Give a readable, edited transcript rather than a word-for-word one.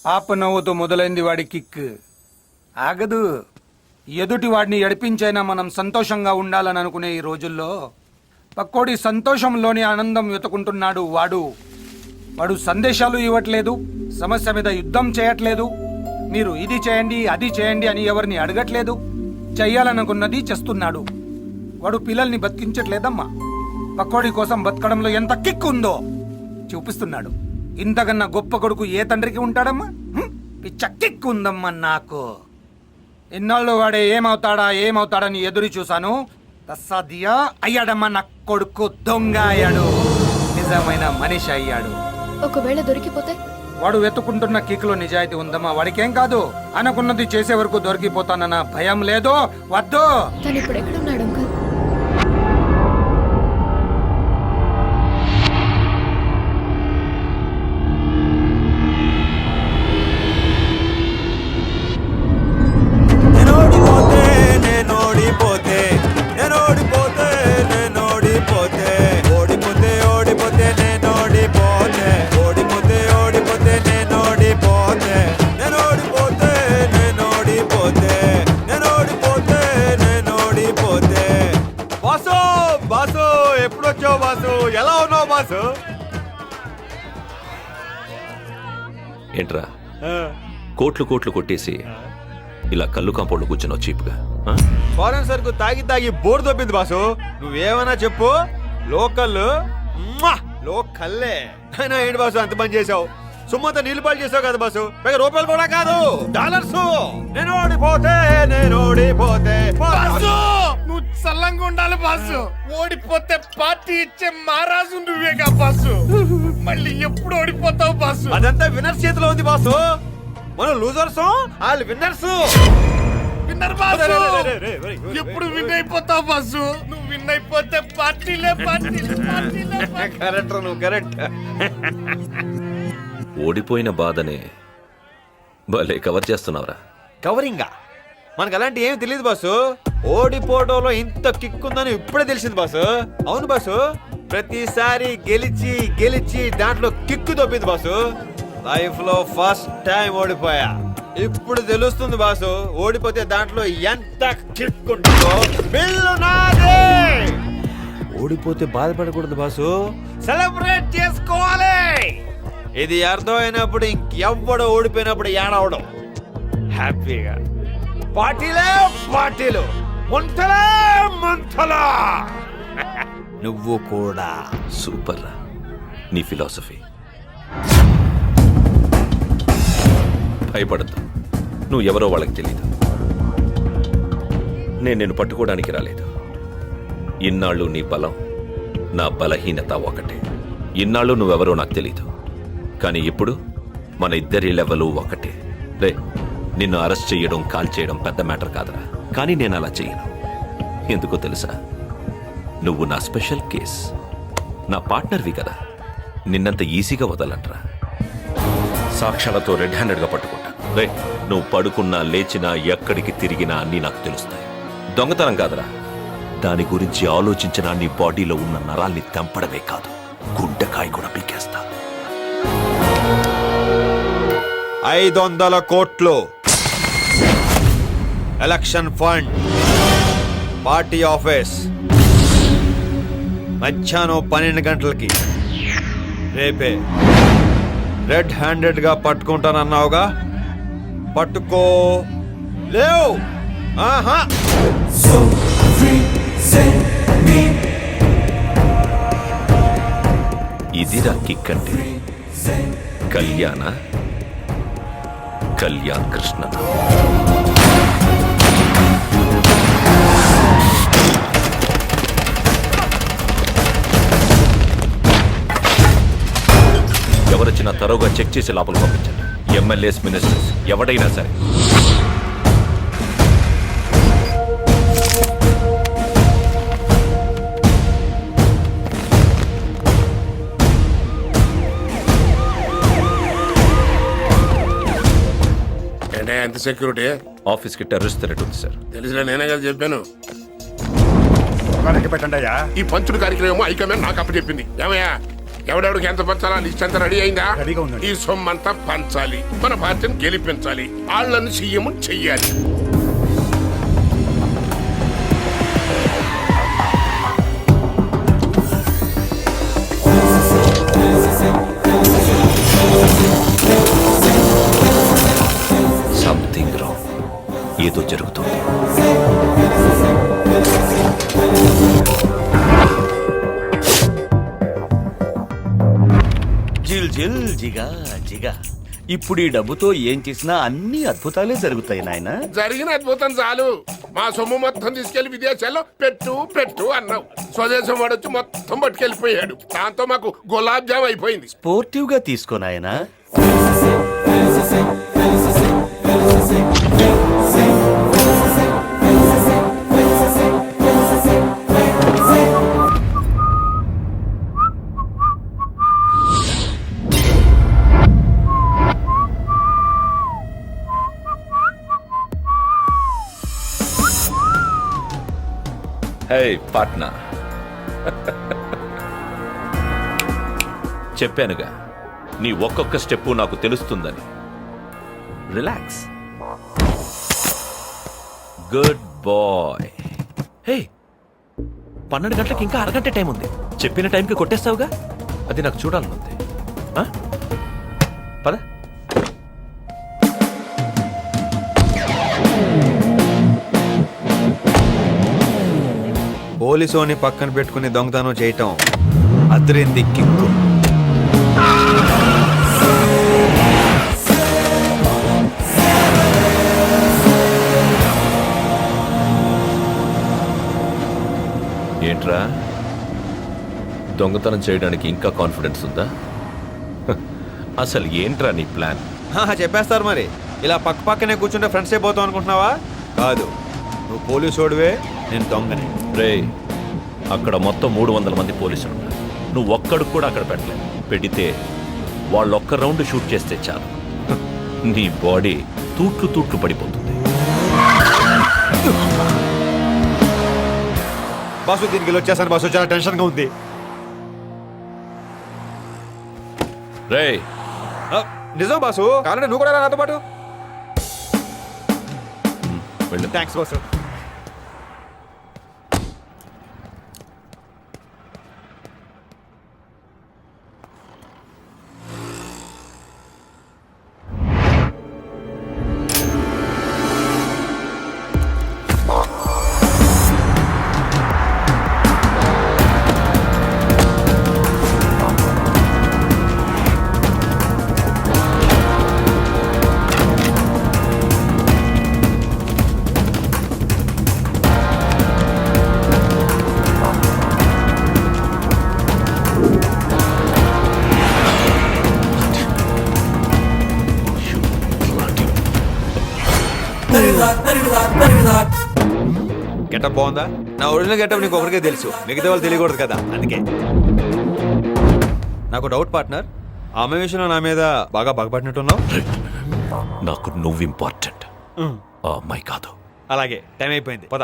పాప నవ్వుతో మొదలైంది వాడి కిక్. ఆగదు. ఎదుటి వాడిని ఎడిపించైనా మనం సంతోషంగా ఉండాలని అనుకునే ఈ రోజుల్లో పక్కోడి సంతోషంలోని ఆనందం వెతుకుంటున్నాడు వాడు. వాడు సందేశాలు ఇవ్వట్లేదు, సమస్య మీద యుద్ధం చేయట్లేదు, మీరు ఇది చేయండి అది చేయండి అని ఎవరిని అడగట్లేదు, చెయ్యాలనుకున్నది చేస్తున్నాడు. వాడు పిల్లల్ని బతికించట్లేదమ్మా, పక్కోడి కోసం బతకడంలో ఎంత కిక్ ఉందో చూపిస్తున్నాడు. ఇంతకన్నా గొప్ప కొడుకు ఏ తండ్రికి ఉంటాడమ్మా? పిచ్చ కిక్ ఉందమ్మా నాకు. ఇన్నాళ్ళు వాడే ఏమవుతాడని ఎదురు చూశాను. తస్సాదియా అయ్యాడమ్మా నా కొడుకు. దొంగ అయ్యాడు, నిజమైన మనిషి అయ్యాడు. ఒకవేళ దొరికిపోతే? వాడు వెతుకుంటున్న కిక్లో నిజాయితీ ఉందమ్మా. వాడికేం కాదు, అనుకున్నది చేసే వరకు దొరికిపోతానన్న భయం లేదు. వద్దు. తను ఇప్పుడు ఎక్కడున్నాడు అంకుల్? ఎలా ఉన్నావు బాసు? ఏంట్రా కోట్లు కోట్లు కొట్టేసి ఇలా కళ్ళు కాంపౌండ్ కూర్చున్నావు చీప్గా? ఫారెన్ సరుకు తాగి తాగి బోర్డు దొబ్బింది బాసు. నువ్వేమన్నా చెప్పు, లోకల్లే అయినా ఏంటి బాసు అంత పని చేసావు? సుమ్మంతా నీళ్ళు పాలు చేసావు కదా బాసు. పైగా రూపాయలు కూడా కాదు, డాలర్స్. నేను ఓడిపోతే బాసు నువ్వు చల్లంగా ఉండాలి బాసు. ఓడిపోతే పార్టీ ఇచ్చే మహారాజు నువ్వేగా బాసు. మళ్ళీ ఎప్పుడు ఓడిపోతావు బాసు? అదంతా విన్నర్స్ చేతిలో ఉంది బాసు. మనం లూజర్స్, వాళ్ళు విన్నర్స్. Winner boss. ఎప్పుడు విన్ అయిపోతావు బాసు. నువ్వు విన్ అయిపోతే పార్టీలే. కరెక్ట్, నువ్వు కరెక్ట్. ఓడిపోయిన బాధనే భలే కవర్ చేస్తున్నావురా. కవరింగా? మనకు అలాంటి ఏమి తెలియదు బాసు. ఓడిపోవడంలో ఇంత కిక్ ఉందని ఇప్పుడే తెలిసింది బాసు. అవును బాసు, ప్రతిసారి గెలిచి గెలిచి దాంట్లో కిక్కు దొబ్బింది బాసు. లైఫ్ లో ఫస్ట్ టైం ఓడిపోయా. ఇప్పుడు తెలుస్తుంది బాసు, ఓడిపోతే దాంట్లో ఎంత కిక్ ఉంటుందో. బిల్లు నాదే. ఓడిపోతే బాధపడకూడదు బాసు, సెలబ్రేట్ చేసుకోవాలి. ఇది అర్థమైనప్పుడు ఇంకెవ్వడో ఓడిపోయినప్పుడు ఏడవడం. హ్యాపీగా పార్టీలు, ముంతలా. నువ్వు కూడా సూపర్ రా నీ ఫిలాసఫీ. భయపడద్దు, నువ్వు ఎవరో వాళ్ళకి తెలీదు. నేను పట్టుకోవడానికి రాలేదు. ఇన్నాళ్ళు నీ బలం, నా బలహీనత ఒకటే. ఇన్నాళ్ళు నువ్వెవరో నాకు తెలీదు, కానీ ఇప్పుడు మన ఇద్దరి లెవెలు ఒకటే. రే, నిన్ను అరెస్ట్ చేయడం, కాల్ చేయడం పెద్ద మ్యాటర్ కాదురా. కానీ నేను అలా చేయను. ఎందుకో తెలుసా? నువ్వు నా స్పెషల్ కేస్, నా పార్ట్నర్వి కదా. నిన్నంత ఈజీగా వదలంట్రా. సాక్ష్యాలతో రెడ్ హ్యాండెడ్గా పట్టుకుంటా. రే, నువ్వు పడుకున్నా లేచినా ఎక్కడికి తిరిగినా అన్నీ నాకు తెలుస్తాయి. దొంగతనం కాదురా, దాని గురించి ఆలోచించిన నీ బాడీలో ఉన్న నరాల్ని తెంపడమే కాదు, గుండెకాయ కూడా పీకేస్తా. 500 కోట్లు ఎలక్షన్ ఫండ్, పార్టీ ఆఫీస్, మధ్యాహ్నం 12 గంటలకి. రేపే రెడ్ హ్యాండెడ్ గా పట్టుకుంటానన్నావుగా, పట్టుకో. లేవు. ఆహా. ఇదిరా కిక్ అంటే. కళ్యాణ్ కృష్ణ. ఎవరొచ్చినా తరోగా చెక్ చేసి లోపల పంపించండి. ఎమ్మెల్యేస్, మినిస్టర్స్ ఎవడైనా సరే. ఎంత సెక్యూరిటీ? ఆఫీస్ కి టెర్రరిస్ట్ థ్రెట్ ఉంది సార్. తెలిసిన నేనే కదా చెప్పాను. పెట్టండి అయ్యా. ఈ పంచుడు కార్యక్రమం హైకమాండ్ నాకు అప్పచెప్పింది. ఏమయ్యా ఎవడెవడికి ఎంత పంచాలా లిస్ట్ అంతా రెడీ అయిందా? రెడీగా ఉందండి. ఈ సొమ్మంతా పంచాలి, మన పార్టీని గెలిపించాలి, వాళ్ళని సీఎం చెయ్యాలి. సంథింగ్ రాంగ్, ఏదో జరుగుతుంది. జిల్ జిల్ జిగా జిగా. ఇప్పుడు ఈ డబ్బుతో ఏం చేసినా అన్ని అద్భుతాలే జరుగుతాయి నాయనా. జరిగిన అద్భుతం చాలు. మా సొమ్ము మొత్తం తీసుకెళ్లి విదేశాల్లో పెట్టు పెట్టు అన్నావు. స్వదేశం వాడొచ్చి మొత్తం పట్టుకెళ్ళిపోయాడు. దాంతో మాకు గులాబ్ జామ్ అయిపోయింది. స్పోర్టివ్ గా తీసుకో నాయనా. హే పాట్నా, చెప్పానుగా నీ ఒక్కొక్క స్టెప్పు నాకు తెలుస్తుందని. రిలాక్స్. Good bye. హే, 12 గంటలకు ఇంకా అరగంట టైం ఉంది. చెప్పిన టైంకి కొట్టేస్తావుగా, అది నాకు చూడాలనుంది. ఆ? పద. పోలీసోని పక్కన పెట్టుకుని దొంగతనం చేయటం అదిరింది కిక్కు. ఏంట్రా, దొంగతనం చేయడానికి ఇంకా కాన్ఫిడెన్స్ ఉందా? అసలు ఏంట్రా నీ ప్లాన్? చెప్పేస్తారు మరి. ఇలా పక్క పక్కనే కూర్చుంటే ఫ్రెండ్స్ అయిపోతాం అనుకుంటున్నావా? కాదు, నువ్వు పోలీసోడివే, నేను దొంగని. రే, అక్కడ మొత్తం 300 మంది పోలీసులు ఉన్నారు. నువ్వు ఒక్కడికి కూడా అక్కడ పెట్టలేదు. పెడితే వాళ్ళు ఒక్క రౌండ్ షూట్ చేస్తే చాలు, నీ బాడీ తూట్లు తూట్లు పడిపోతుంది. బాసు, దీనికి వచ్చేసాను బాసు, చాలా టెన్షన్గా ఉంది. రే, నిజం బాసు, కావాలంటే నువ్వు కూడా రా నాతో పాటు. వెళ్ళు. Thanks boss. గెటప్ బాగుందా? నా ఒరిజినల్ గెటప్ నీకు ఒకరికే తెలుసు, మిగతా వాళ్ళు తెలియకూడదు కదా, అందుకే. నాకు డౌట్ పార్ట్నర్, ఆ అమ్మాయి విషయంలో నా మీద బాగా పగపట్టినట్టున్నావు. నాకు నువ్వు ఇంపార్టెంట్, ఆ అమ్మాయి కాదు. అలాగే, టైం అయిపోయింది, పద.